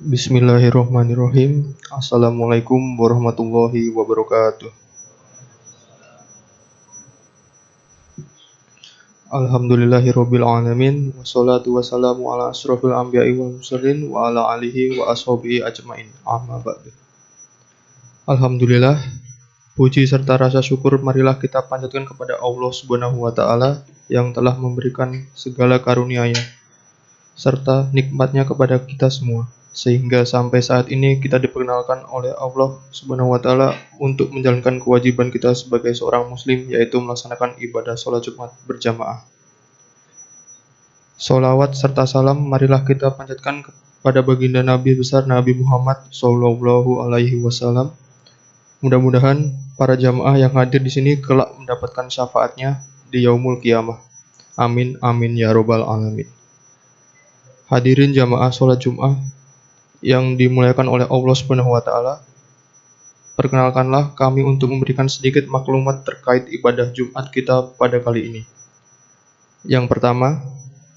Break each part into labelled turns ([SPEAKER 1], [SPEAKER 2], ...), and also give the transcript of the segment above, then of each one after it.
[SPEAKER 1] Bismillahirrahmanirrahim. Assalamualaikum warahmatullahi wabarakatuh. Alhamdulillahirabbil alamin wassalatu wassalamu ala asrofil anbiya'i wal mursalin wa ala alihi wa ashabihi ajmain. Amma ba'du. Alhamdulillah, puji serta rasa syukur marilah kita panjatkan kepada Allah Subhanahu wa taala yang telah memberikan segala karunia-Nya serta nikmatnya kepada kita semua, sehingga sampai saat ini kita diperkenalkan oleh Allah Subhanahu wa taala untuk menjalankan kewajiban kita sebagai seorang muslim, yaitu melaksanakan ibadah sholat Jumat berjamaah. Sholawat serta salam marilah kita panjatkan kepada baginda Nabi besar Nabi Muhammad Sallallahu Alaihi Wasallam. Mudah-mudahan para jamaah yang hadir di sini kelak mendapatkan syafaatnya di yaumul qiyamah. Amin amin ya robbal alamin. Hadirin jamaah sholat Jumat yang dimuliakan oleh Allah Subhanahu wa taala, perkenalkanlah kami untuk memberikan sedikit maklumat terkait ibadah Jumat kita pada kali ini. Yang pertama,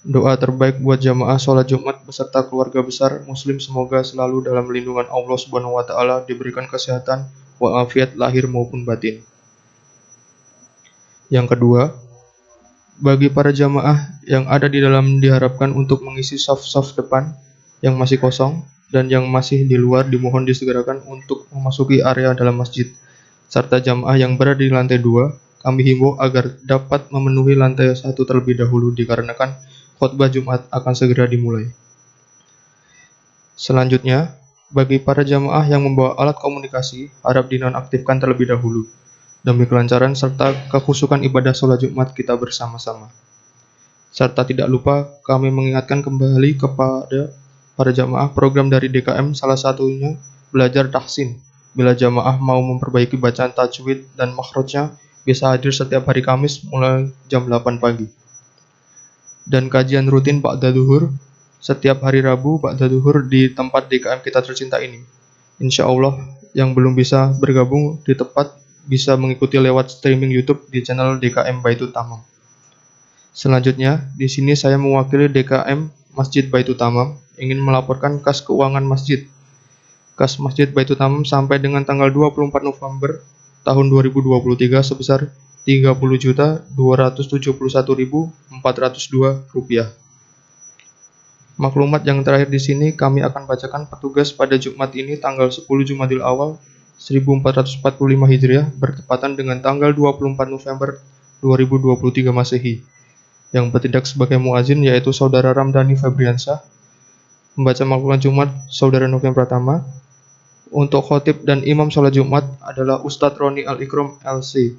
[SPEAKER 1] doa terbaik buat jamaah sholat Jumat beserta keluarga besar muslim semoga selalu dalam lindungan Allah Subhanahu wa taala, diberikan kesehatan walafiat lahir maupun batin. Yang kedua, bagi para jamaah yang ada di dalam diharapkan untuk mengisi saf-saf depan yang masih kosong dan yang masih di luar dimohon disegerakan untuk memasuki area dalam masjid. Serta jamaah yang berada di lantai 2, kami himbau agar dapat memenuhi lantai 1 terlebih dahulu dikarenakan khutbah Jumat akan segera dimulai. Selanjutnya, bagi para jamaah yang membawa alat komunikasi harap dinonaktifkan terlebih dahulu demi kelancaran serta kekhusyukan ibadah sholat Jumat kita bersama-sama. Serta tidak lupa kami mengingatkan kembali kepada para jamaah program dari DKM, salah satunya belajar tahsin. Bila jamaah mau memperbaiki bacaan tajwid dan makhrajnya, bisa hadir setiap hari Kamis mulai jam 8 pagi. Dan kajian rutin ba'da zuhur setiap hari Rabu ba'da zuhur di tempat DKM kita tercinta ini. Insya Allah yang belum bisa bergabung di tempat bisa mengikuti lewat streaming YouTube di channel DKM Baitul Tamam. Selanjutnya, di sini saya mewakili DKM Masjid Baitul Tamam ingin melaporkan kas keuangan masjid. Kas Masjid Baitul Tamam sampai dengan tanggal 24 November tahun 2023 sebesar Rp30.271.402. Maklumat yang terakhir di sini kami akan bacakan petugas pada Jumat ini tanggal 10 Jumadil Awal 1445 Hijriah bertepatan dengan tanggal 24 November 2023 Masehi. Yang bertindak sebagai muazin yaitu Saudara Ramdhani Febriansyah. Membaca maklumat Jumat Saudara Novem Pratama. Untuk khotib dan imam sholat Jumat adalah Ustadz Roni Al-Ikram LC.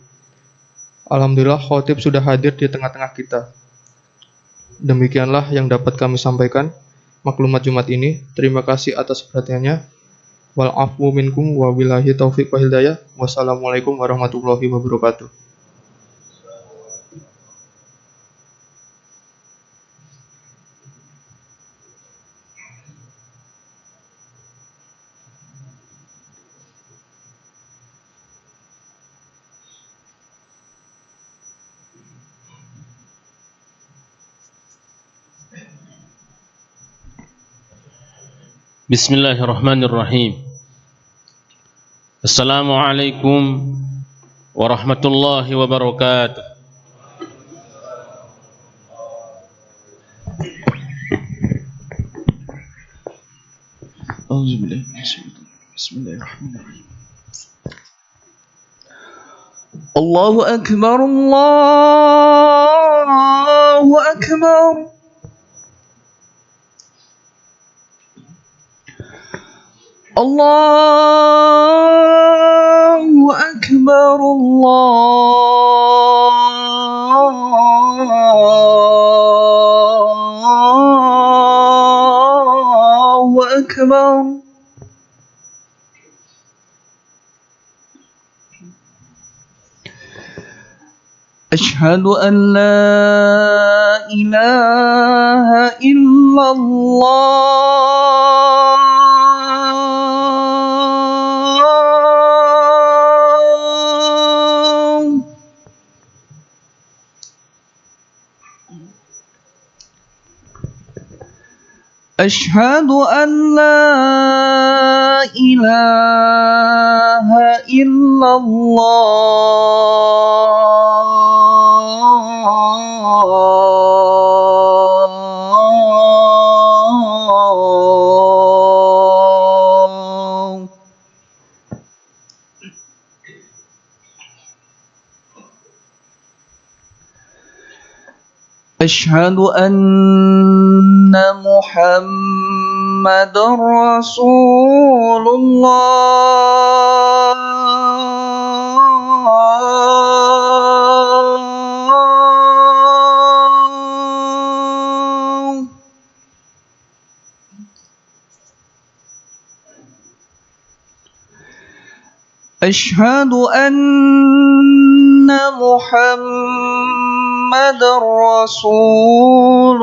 [SPEAKER 1] Alhamdulillah khotib sudah hadir di tengah-tengah kita. Demikianlah yang dapat kami sampaikan maklumat Jumat ini. Terima kasih atas perhatiannya. Wal afu minkum wa billahi taufiq wa hidayah. Wassalamualaikum warahmatullahi wabarakatuh.
[SPEAKER 2] Bismillahirrahmanirrahim. Assalamualaikum warahmatullahi wabarakatuh. Bismillahirrahmanirrahim.
[SPEAKER 3] Allahu Akbar, Allahu Akbar. Allahu Akbar, Allahu Akbar. أشهد أن لا إله إلا الله. أشهد أن لا إله إلا الله. أشهد أن محمد رسول الله. أشهد أن محمد رسول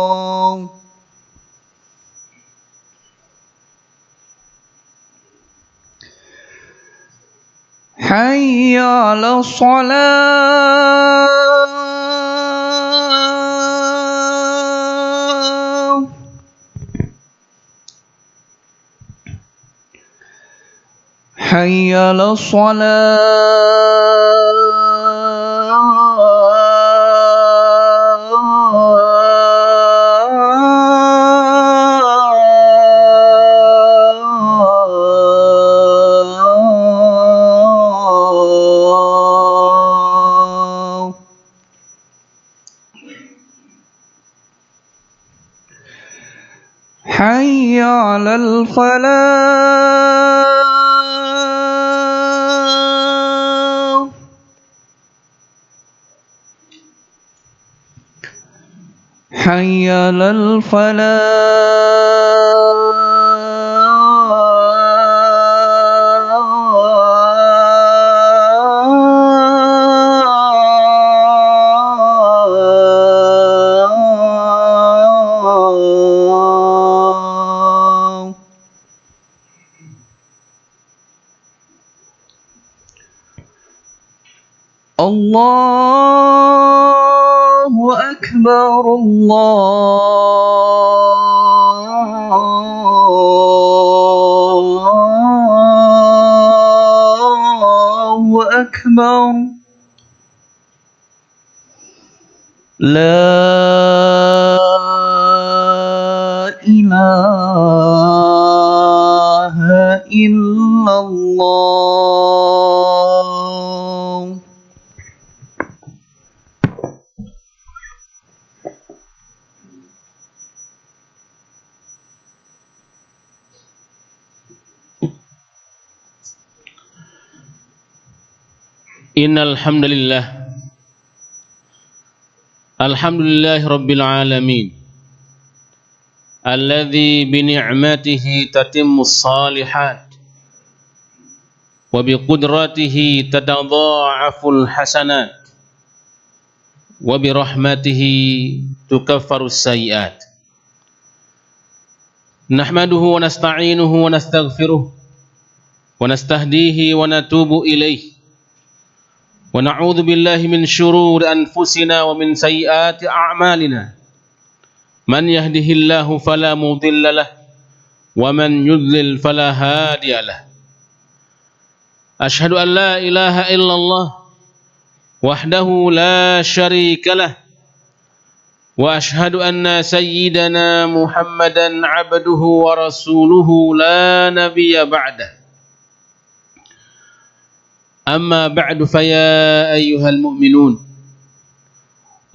[SPEAKER 3] الله. حي على الصلاة. حي على الصلاة. حي على الفلاح. حي على الفلاح. الله أكبر. الله أكبر. لا إله إلا الله.
[SPEAKER 2] Innal hamdalillah alhamdulillahi rabbil alamin alladzi bi ni'matihi tatimmus shalihat wa bi qudratihi tatadha'aful hasanat wa bi rahmatihi tukaffarus sayyi'at. Nahmaduhu wa nasta'inuhu wa nastaghfiruh wa nastahdihi wa natubu ilayh wa na'udzu billahi min syururi anfusina wa min sayyiati a'malina. Man yahdihillahu fala mudilla lahu wa man yudlil fala hadiya lahu. Asyhadu an la ilaha illallah wahdahu la syarika lah wa asyhadu anna sayyidana Muhammadan abduhu wa rasuluhu la nabiyya ba'dah. Amma ba'du faya ayyuhal mu'minun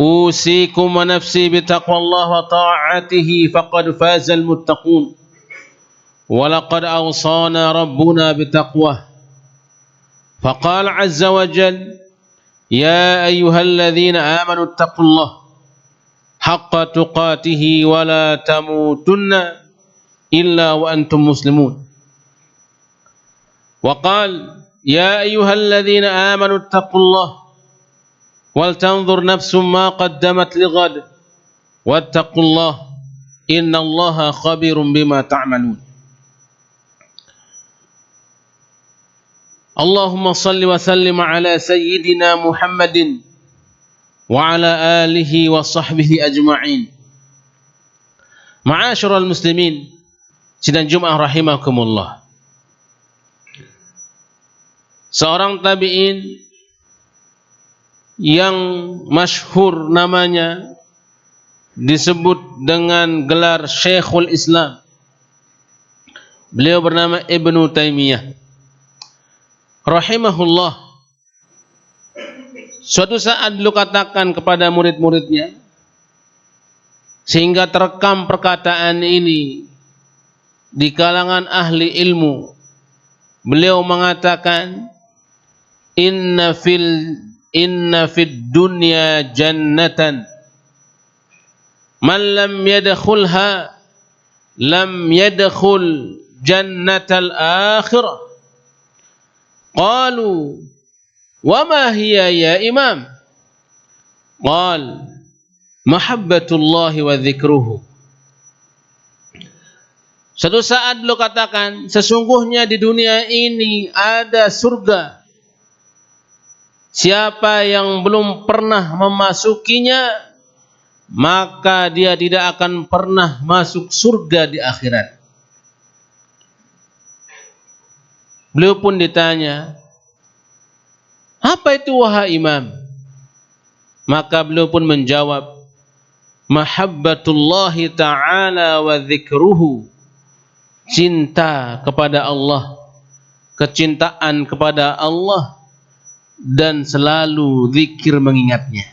[SPEAKER 2] usikum wa nafsi bitaqwallahi wa ta'atihi faqad fazal muttaqun wa laqad awsana rabbuna bitaqwah faqala azza wa jalla ya ayyuhalladzina amanu ittaqullaha haqqa tuqatihi wa la tamutunna illa wa antum muslimun wa qala ya ayyuhalladzina amanu ittaqullaha wal tanzur nafsum ma qaddamat lighad wattaqullaha innallaha khabirum bima ta'malun. Allahumma salli wa sallim ala sayyidina Muhammadin wa ala alihi wa sahbihi ajma'in. Ma'asyiral muslimin, sidang Jumat rahimakumullah. Seorang tabi'in yang masyhur namanya, disebut dengan gelar Syekhul Islam. Beliau bernama Ibnu Taimiyah rahimahullah. Suatu saat beliau katakan kepada murid-muridnya, sehingga terekam perkataan ini di kalangan ahli ilmu. Beliau mengatakan, inna fid dunya jannatan man lam yadkhulha lam yadkhul jannatal akhirah. Qalu wa ma hiya ya imam? Qal mahabbatullahi wa dzikruhu. Suatu saat beliau katakan, sesungguhnya di dunia ini ada surga. Siapa yang belum pernah memasukinya, maka dia tidak akan pernah masuk surga di akhirat. Beliau pun ditanya, apa itu wahai imam? Maka beliau pun menjawab, mahabbatullahi ta'ala wa dzikruhu. Cinta kepada Allah, kecintaan kepada Allah, dan selalu zikir mengingatnya.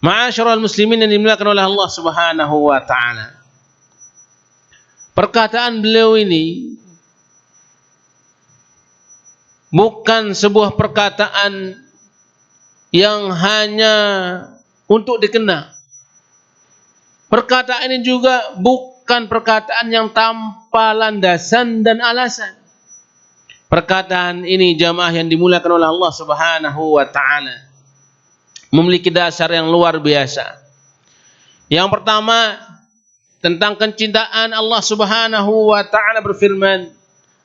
[SPEAKER 2] Ma'asyiral muslimin yang dimuliakan oleh Allah Subhanahu wa taala. Perkataan beliau ini bukan sebuah perkataan yang hanya untuk dikenal. Perkataan ini juga bukan perkataan yang tanpa landasan dan alasan. Perkataan ini jamaah yang dimuliakan oleh Allah Subhanahu wa taala memiliki dasar yang luar biasa. Yang pertama, tentang kecintaan Allah Subhanahu wa taala berfirman,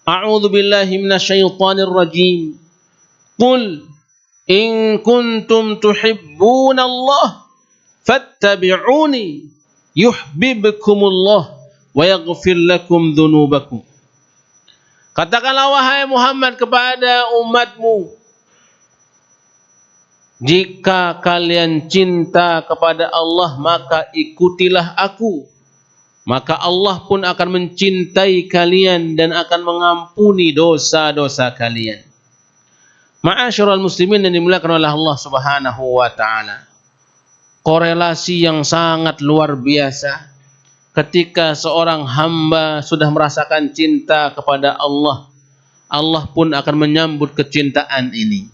[SPEAKER 2] a'udzu billahi minasyaitonir rajim. Qul in kuntum tuhibbunallah fattabi'uni yuhibbukumullah wa yaghfir lakum dzunubakum. Katakanlah wahai Muhammad kepada umatmu, jika kalian cinta kepada Allah, maka ikutilah aku. Maka Allah pun akan mencintai kalian dan akan mengampuni dosa-dosa kalian. Ma'asyiral muslimin yang dimuliakan oleh Allah Subhanahu wa taala. Korelasi yang sangat luar biasa ketika seorang hamba sudah merasakan cinta kepada Allah, Allah pun akan menyambut kecintaan ini.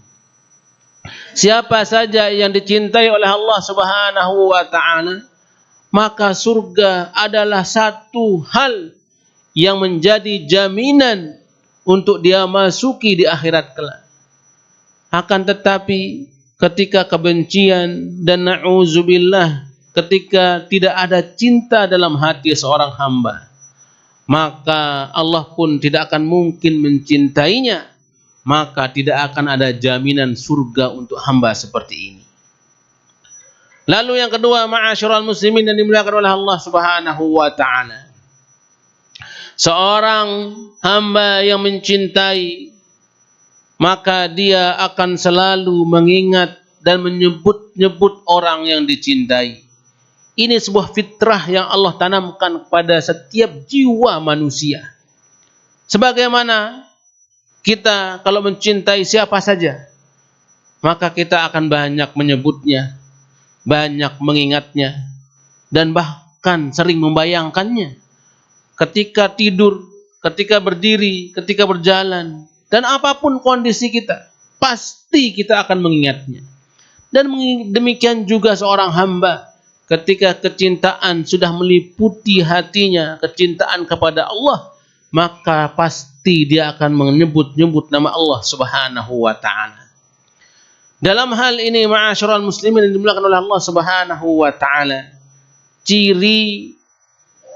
[SPEAKER 2] Siapa saja yang dicintai oleh Allah Subhanahu wa taala, maka surga adalah satu hal yang menjadi jaminan untuk dia masuki di akhirat kelak. Akan tetapi ketika kebencian dan na'udzubillah, ketika tidak ada cinta dalam hati seorang hamba, maka Allah pun tidak akan mungkin mencintainya, maka tidak akan ada jaminan surga untuk hamba seperti ini. Lalu yang kedua, ma'asyiral muslimin yang dimuliakan oleh Allah Subhanahu wa taala. Seorang hamba yang mencintai, maka dia akan selalu mengingat dan menyebut-nyebut orang yang dicintai. Ini sebuah fitrah yang Allah tanamkan pada setiap jiwa manusia. Sebagaimana kita kalau mencintai siapa saja, maka kita akan banyak menyebutnya, banyak mengingatnya, dan bahkan sering membayangkannya. Ketika tidur, ketika berdiri, ketika berjalan, dan apapun kondisi kita, pasti kita akan mengingatnya. Dan demikian juga seorang hamba, ketika kecintaan sudah meliputi hatinya, kecintaan kepada Allah, maka pasti dia akan menyebut-nyebut nama Allah Subhanahu wa taala. Dalam hal ini, ma'asyiral muslimin yang dimuliakan oleh Allah Subhanahu wa taala, ciri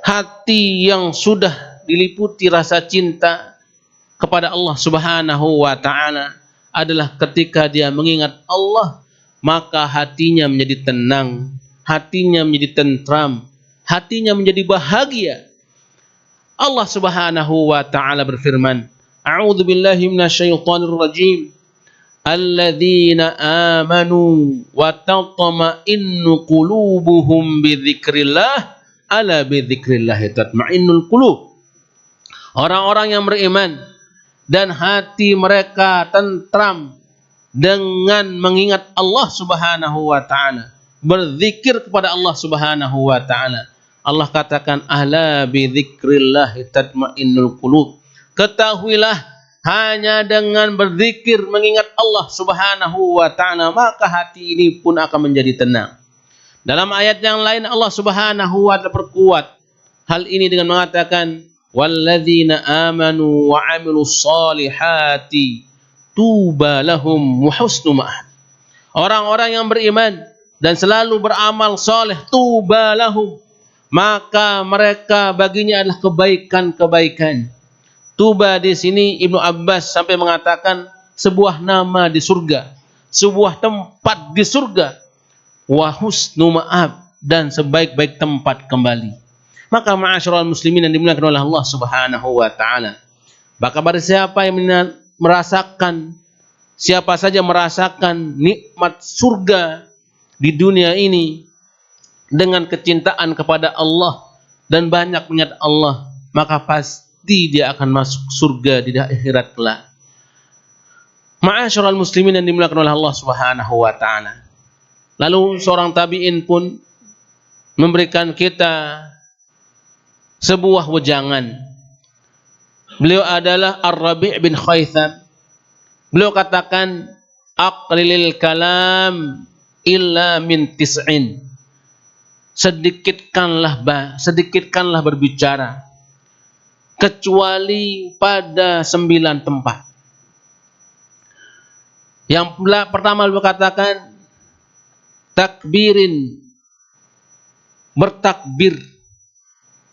[SPEAKER 2] hati yang sudah diliputi rasa cinta kepada Allah Subhanahu wa taala adalah ketika dia mengingat Allah, maka hatinya menjadi tenang, hatinya menjadi tentram, hatinya menjadi bahagia. Allah Subhanahu wa taala berfirman, A'udzu billahi minasyaitonir rajim. Alladzina amanu wa tatma'innu qulubuhum bidzikrillah, ala bidzikrillah tatma'innul qulub. Orang-orang yang beriman dan hati mereka tentram dengan mengingat Allah Subhanahu wa taala, berzikir kepada Allah Subhanahu wa taala. Allah katakan ahla bi dzikrillah tatmainnul qulub. Ketahuilah hanya dengan berzikir mengingat Allah Subhanahu wa taala maka hati ini pun akan menjadi tenang. Dalam ayat yang lain Allah Subhanahu wa taala perkuat hal ini dengan mengatakan walladzina amanu wa amilus solihati tuba lahum wa husnu ma'ab. Orang-orang yang beriman dan selalu beramal soleh, tuba lahum, maka mereka baginya adalah kebaikan-kebaikan. Tuba di sini Ibnu Abbas sampai mengatakan sebuah nama di surga, sebuah tempat di surga, wa husnu ma'ab, dan sebaik-baik tempat kembali. Maka ma'asyiral muslimin yang dimuliakan oleh Allah Subhanahu wa taala, maka barang siapa yang merasakan, siapa saja merasakan nikmat surga di dunia ini dengan kecintaan kepada Allah dan banyak mengingat Allah, maka pasti dia akan masuk surga di akhirat kelak. Ma'asyiral muslimin yang dimuliakan oleh Allah Subhanahu wa taala. Lalu seorang tabi'in pun memberikan kita sebuah wejangan. Beliau adalah Ar-Rabi' bin Khaytham. Beliau katakan aqlilil kalam illa min tis'in. Sedikitkanlah berbicara kecuali pada 9 tempat. Yang pertama beliau katakan takbirin, bertakbir,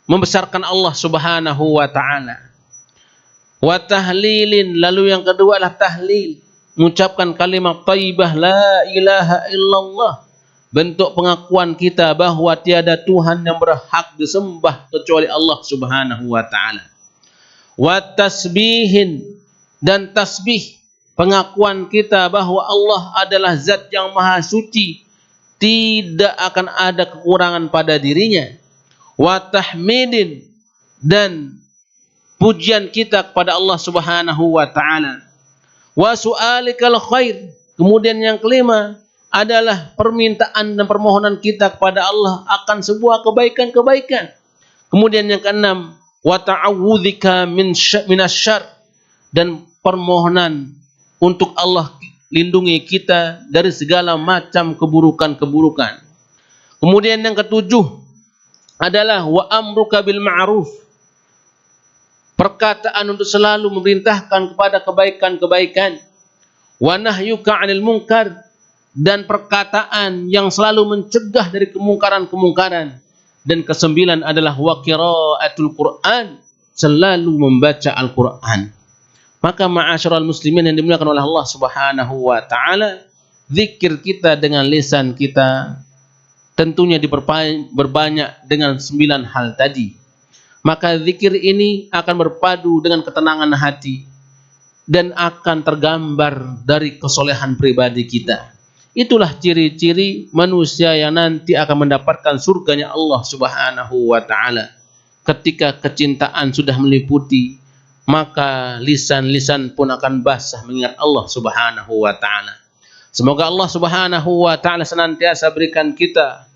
[SPEAKER 2] membesarkan Allah Subhanahu wa taala. Wa tahlilin, lalu yang kedua adalah tahlil, mengucapkan kalimat thayyibah la ilaha illallah, bentuk pengakuan kita bahwa tiada Tuhan yang berhak disembah kecuali Allah Subhanahu wa taala. Wa tasbihin, dan tasbih, pengakuan kita bahwa Allah adalah zat yang maha suci, tidak akan ada kekurangan pada dirinya. Wa tahmidin, dan pujian kita kepada Allah Subhanahu wa taala. Wa su'alikal khair, kemudian yang kelima adalah permintaan dan permohonan kita kepada Allah akan sebuah kebaikan-kebaikan. Kemudian yang keenam, wa ta'awudzika minasyarr, dan permohonan untuk Allah lindungi kita dari segala macam keburukan-keburukan. Kemudian yang ketujuh adalah wa amruka bil ma'ruf, perkataan untuk selalu memerintahkan kepada kebaikan-kebaikan. Wa nahyuka 'anil munkar, dan perkataan yang selalu mencegah dari kemungkaran-kemungkaran. Dan kesembilan adalah wa qiraatul Qur'an, selalu membaca Al-Qur'an. Maka ma'asyiral muslimin yang dimuliakan oleh Allah Subhanahu wa taala, zikir kita dengan lisan kita tentunya berbanyak dengan 9 hal tadi. Maka zikir ini akan berpadu dengan ketenangan hati dan akan tergambar dari kesolehan pribadi kita. Itulah ciri-ciri manusia yang nanti akan mendapatkan surganya Allah Subhanahu wa taala. Ketika kecintaan sudah meliputi, maka lisan-lisan pun akan basah mengingat Allah Subhanahu wa taala. Semoga Allah Subhanahu wa taala senantiasa berikan kita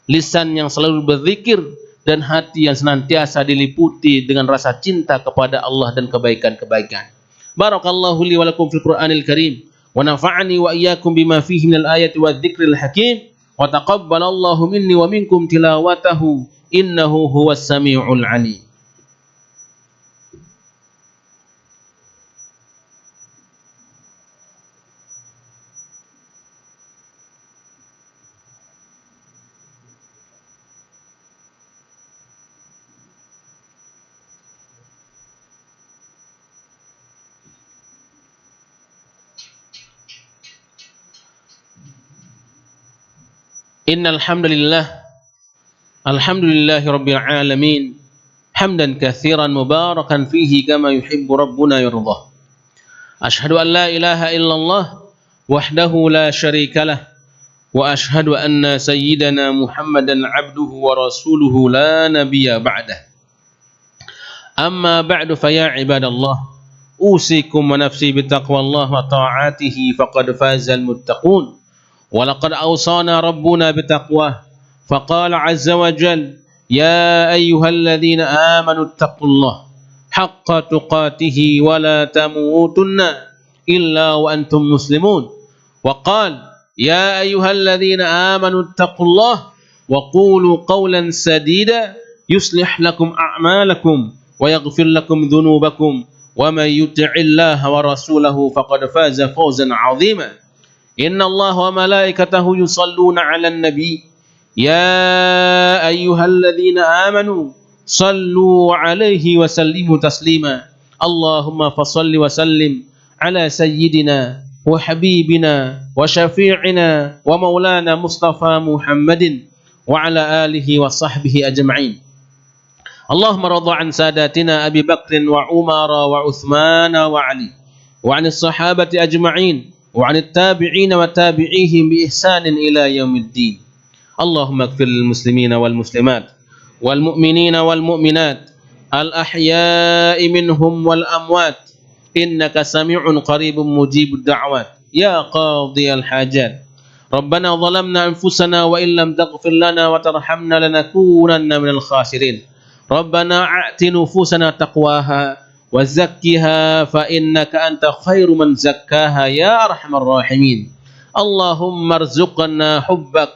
[SPEAKER 2] lisan yang selalu berzikir dan hati yang senantiasa diliputi dengan rasa cinta kepada Allah dan kebaikan-kebaikan. Barakallahu li wa lakum fil Qur'anil Karim wa nafa'ani wa iyyakum bima fihi minal ayati wadh-dhikril hakim wa taqabbalallahu minni wa minkum tilawatahu innahu huwas samiul alim. Innal hamdalillah alhamdulillahi rabbil alamin hamdan katsiran mubarakan fihi kama yuhibbu rabbuna yardah. Ashhadu an la ilaha illallah wahdahu la syarika lah wa ashhadu anna sayyidana Muhammadan abduhu wa rasuluhu la nabiyya ba'dah. Amma ba'du fa ya ibadallah usikum wa nafsi bitaqwallah wa ta'atihi faqad fazal muttaqun. ولقد أوصانا ربنا بتقواه فقال عز وجل يا أيها الذين آمنوا اتقوا الله حق تقاته ولا تموتن إلا وأنتم مسلمون وقال يا أيها الذين آمنوا اتقوا الله وقولوا قولا سديدا يصلح لكم أعمالكم ويغفر لكم ذنوبكم ومن يطع الله ورسوله فقد فاز فوزا عظيما. إن الله وملائكته يصلون على النبي يا أيها الذين آمنوا صلوا عليه وسلموا تسليما. اللهم فصل وسلم على سيدنا وحبيبنا وشفيعنا ومولانا مصطفى محمد وعلى آله وصحبه أجمعين. اللهم رضى عن ساداتنا أبي بكر وعمر وعثمان وعلي وعن الصحابة أجمعين وعن التابعين وتابعيهم بإحسان إلى يوم الدين. اللهم اغفر للمسلمين والمسلمات والمؤمنين والمؤمنات الأحياء منهم والأموات إنك سميع قريب مجيب الدعوات يا قاضي الحاجات. ربنا ظلمنا أنفسنا وإن لم تغفر لنا وترحمنا لنكونن من الخاسرين. ربنا آت نفوسنا تقواها وزكها فإنك أنت خير من زكاها يا أرحم الراحمين. اللهم ارزقنا حبك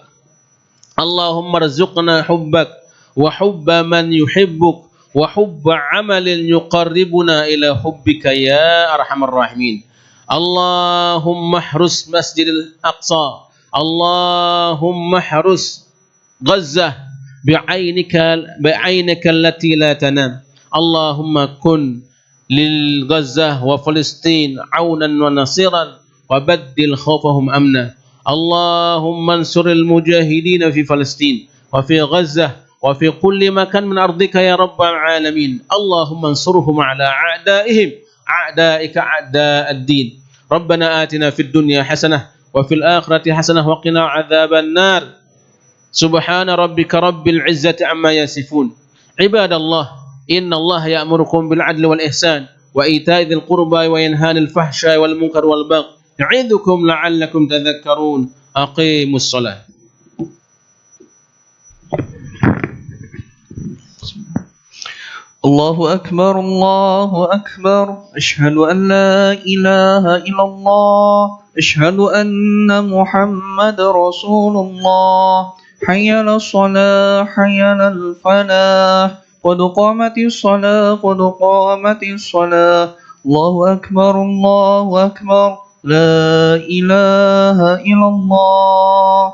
[SPEAKER 2] اللهم ارزقنا حبك وحب من يحبك وحب عمل يقربنا إلى حبك يا أرحم الراحمين. اللهم احرس مسجد الأقصى اللهم احرس غزة بعينك التي لا تنام. اللهم كن للغزة وفلسطين عونا ونصيرا وبدل خوفهم أمنا. اللهم انصر المجاهدين في فلسطين وفي غزة وفي كل مكان من أرضك يا رب العالمين. اللهم انصرهم على أعدائك أعداء الدين. ربنا آتنا في الدنيا حسنة وفي الآخرة حسنة وقنا عذاب النار. سبحان ربك رب العزة عما يصفون. عباد الله إن الله يأمركم بالعدل والإحسان وإيتاء ذي القربى وينهى عن الفحشاء والمنكر والبغي يعظكم لعلكم تذكرون. أقيموا الصلاة.
[SPEAKER 3] الله أكبر الله أكبر. أشهد أن لا إله إلا الله. أشهد أن محمد رسول الله. حي على الصلاة حي على الفلاح قد قامت الصلاة قد قامت الصلاة. الله أكبر الله أكبر. لا إله إلا الله.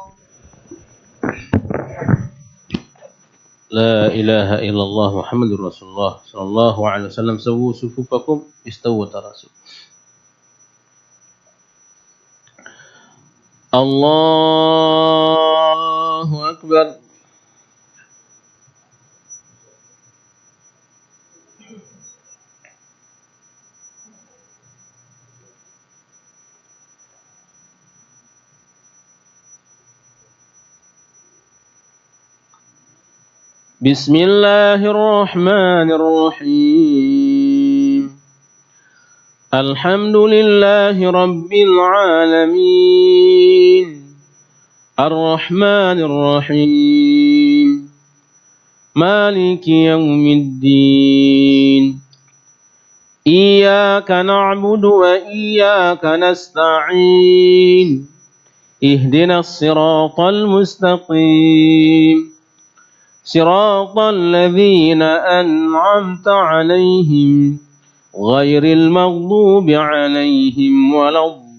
[SPEAKER 2] لا إله إلا الله محمد رسول الله صلى الله عليه وسلم. سووا صفوفكم استووا تراسوا. الله أكبر. بسم الله الرحمن الرحيم. الحمد لله رب العالمين الرحمن الرحيم مالك يوم الدين. إياك نعبد وإياك نستعين. اهدنا الصراط المستقيم صراط الذين أنعمت عليهم غير المغضوب عليهم ولا الضالين.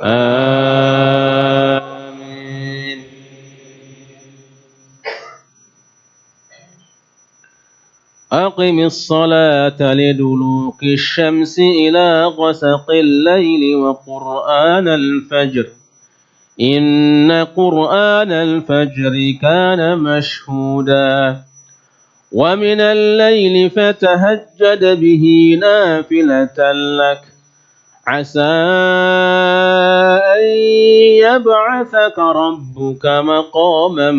[SPEAKER 2] آمين. أقم الصلاة لدلوك الشمس إلى غسق الليل وقرآن الفجر إن قرآن الفجر كان مشهودا ومن الليل فتهجد به نافلة لك عسى أن يبعثك ربك مقاما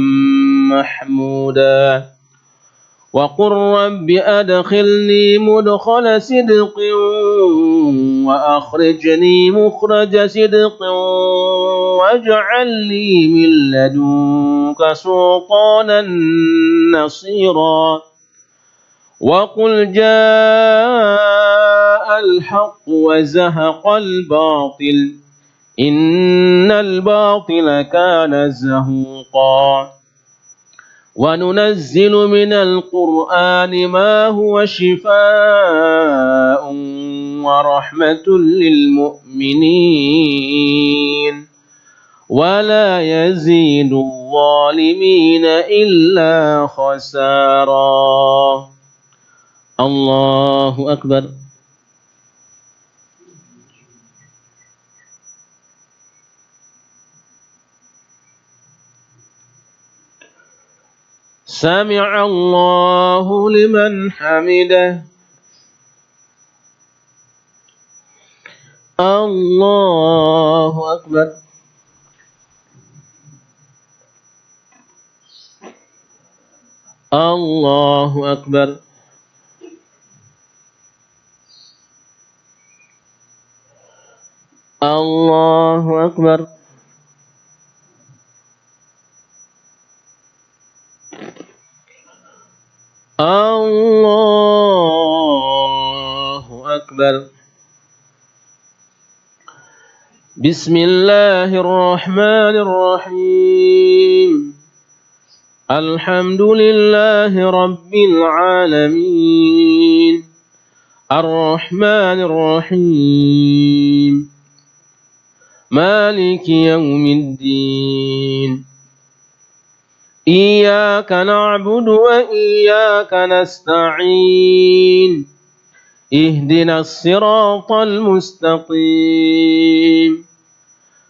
[SPEAKER 2] محمودا وقل رب أدخلني مدخل صدق وأخرجني مخرج صدق واجعل لي من لدنك سلطانا نصيرا وقل جاء الحق وزهق الباطل إن الباطل كان زهوقا وننزل من القرآن ما هو شفاء ورحمة للمؤمنين ولا يزيد الظالمين إلا خسارا الله أكبر سمع الله لمن حمده الله أكبر الله أكبر الله أكبر الله أكبر بسم الله الرحمن الرحيم الحمد لله رب العالمين الرحمن الرحيم مالك يوم الدين إياك نعبد وإياك نستعين اهدنا الصراط المستقيم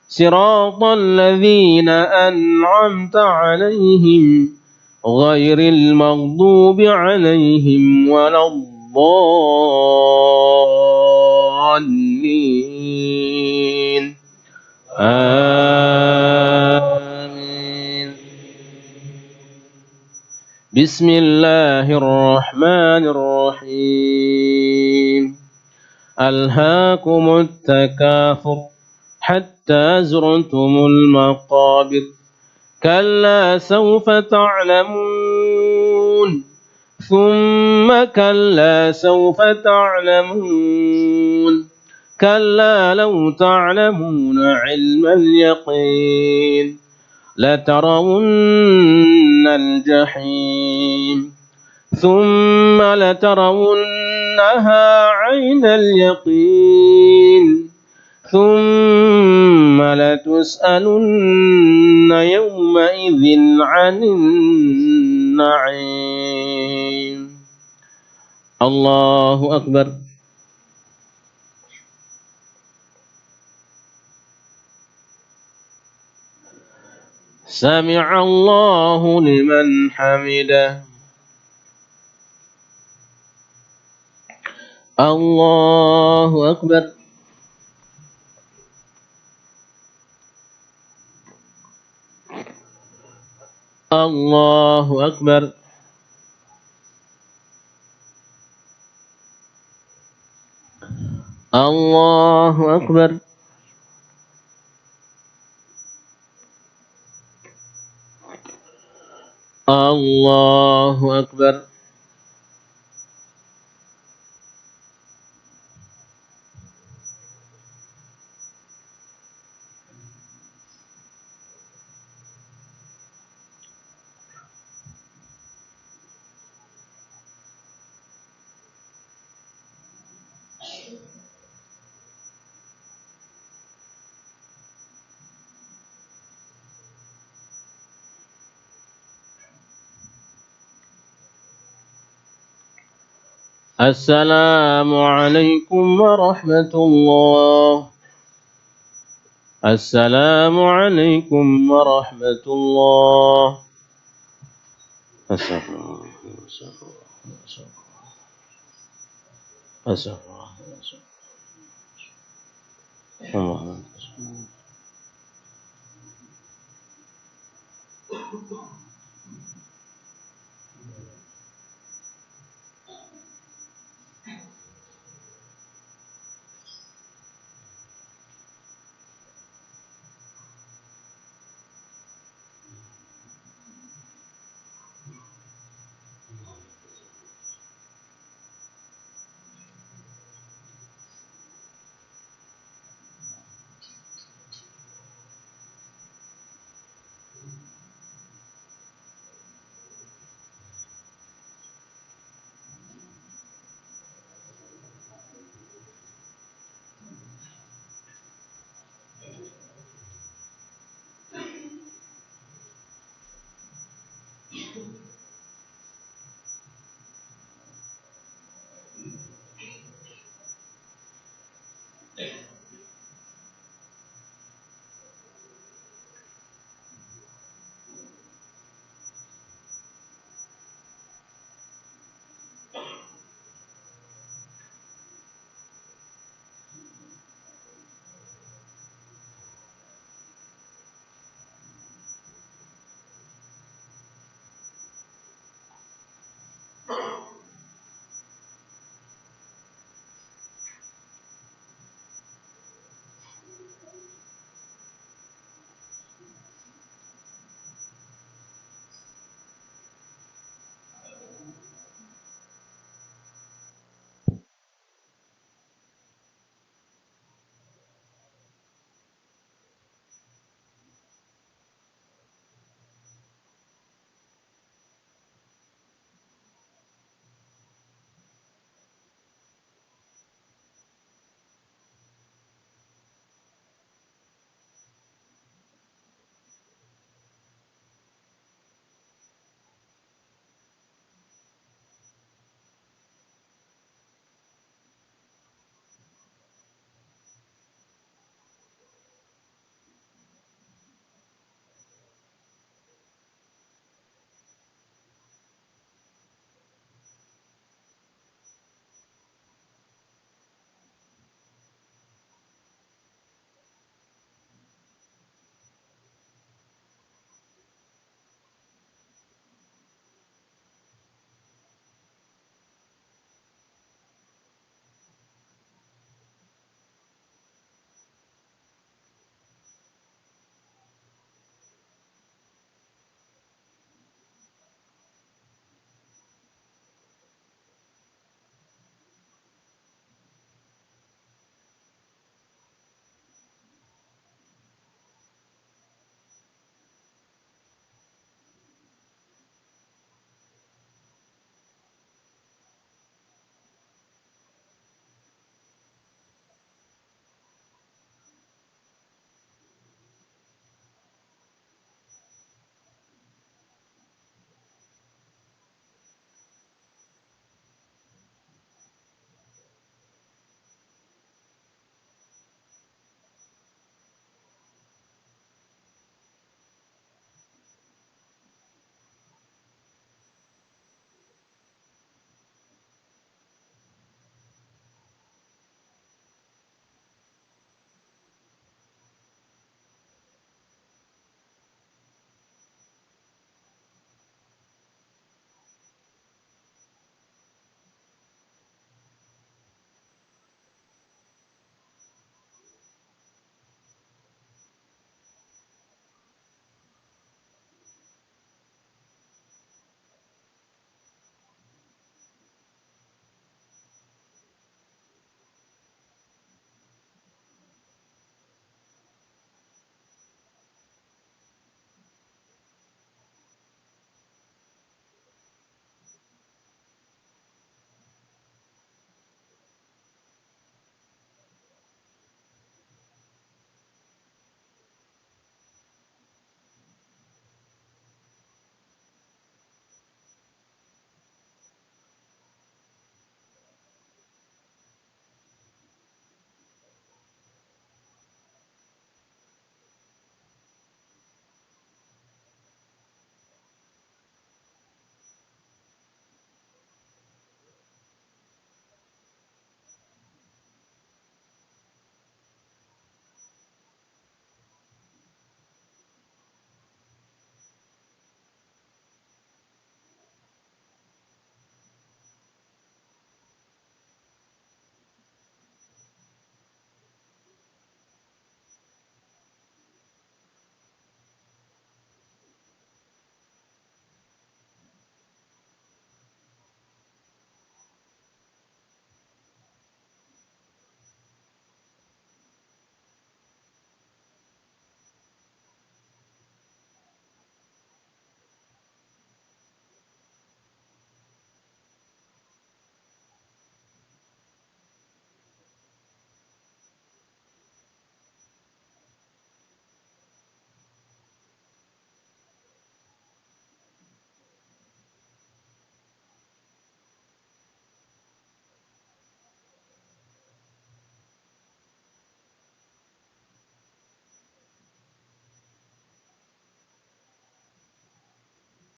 [SPEAKER 2] صراط الذين أنعمت عليهم غير المغضوب عليهم ولا الضالين آمين بسم الله الرحمن الرحيم ألهاكم التكاثر حتى زرتم المقابر كلا سوف تعلمون ثم كلا سوف تعلمون كلا لو تعلمون علم اليقين لترون الجحيم ثم لترونها عين اليقين ثم لتسألن يومئذ عن النعيم الله أكبر سمع الله لمن حمده الله أكبر الله أكبر الله أكبر الله أكبر السلام عليكم ورحمة الله. السلام عليكم ورحمة الله. أستغفر الله. أستغفر الله.